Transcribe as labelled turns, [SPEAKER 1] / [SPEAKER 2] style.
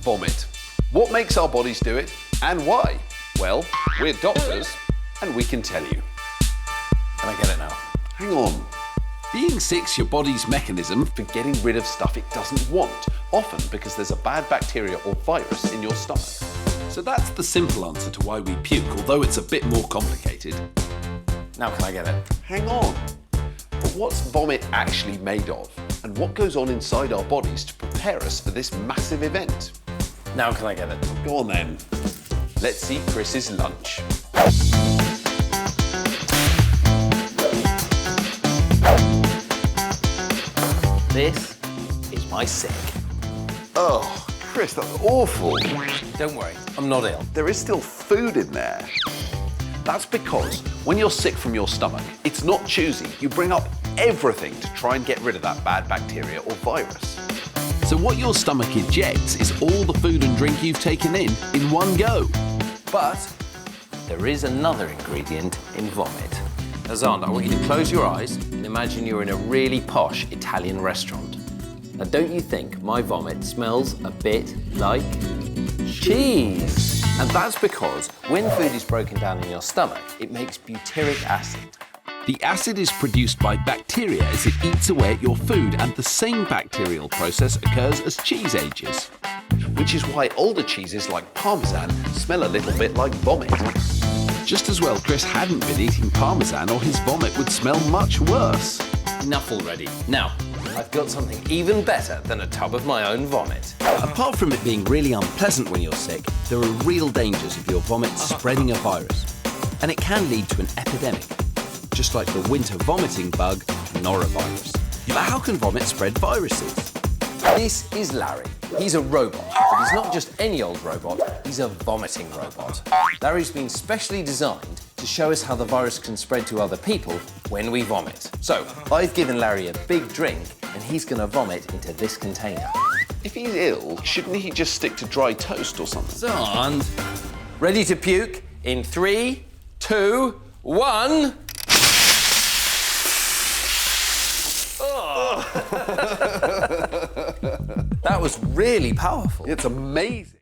[SPEAKER 1] Vomit. What makes our bodies do it and why? Well, we're doctors and we can tell you.
[SPEAKER 2] Can I get it now?
[SPEAKER 1] Hang on. Being sick's your body's mechanism for getting rid of stuff it doesn't want, often because there's a bad bacteria or virus in your stomach. So that's the simple answer to why we puke, although it's a bit more complicated.
[SPEAKER 2] Now can I get it?
[SPEAKER 1] Hang on. But what's vomit actually made of? And what goes on inside our bodies to prepare us for this massive event?
[SPEAKER 2] Now can I get it?
[SPEAKER 1] Go on then. Let's see Chris's lunch.
[SPEAKER 2] This is my sick.
[SPEAKER 1] Oh, Chris, that's awful.
[SPEAKER 2] Don't worry, I'm not ill.
[SPEAKER 1] There is still food in there. That's because when you're sick from your stomach, it's not choosy. You bring up everything to try and get rid of that bad bacteria or virus. So what your stomach ejects is all the food and drink you've taken in one go.
[SPEAKER 2] But there is another ingredient in vomit. Xand, I want you to close your eyes and imagine you're in a really posh Italian restaurant. Now, don't you think my vomit smells a bit like cheese? And that's because when food is broken down in your stomach, it makes butyric acid.
[SPEAKER 1] The acid is produced by bacteria as it eats away at your food, and the same bacterial process occurs as cheese ages. Which is why older cheeses like Parmesan smell a little bit like vomit. Just as well Chris hadn't been eating Parmesan or his vomit would smell much worse.
[SPEAKER 2] Enough already. Now, I've got something even better than a tub of my own vomit.
[SPEAKER 3] Apart from it being really unpleasant when you're sick, there are real dangers of your vomit spreading a virus. And it can lead to an epidemic, just like the winter vomiting bug, norovirus. But how can vomit spread viruses?
[SPEAKER 2] This is Larry. He's a robot, but he's not just any old robot, he's a vomiting robot. Larry's been specially designed to show us how the virus can spread to other people when we vomit. So, I've given Larry a big drink, and he's gonna vomit into this container.
[SPEAKER 1] If he's ill, shouldn't he just stick to dry toast or something?
[SPEAKER 2] Xand, ready to puke in 3, 2, 1. That was really powerful.
[SPEAKER 1] It's amazing.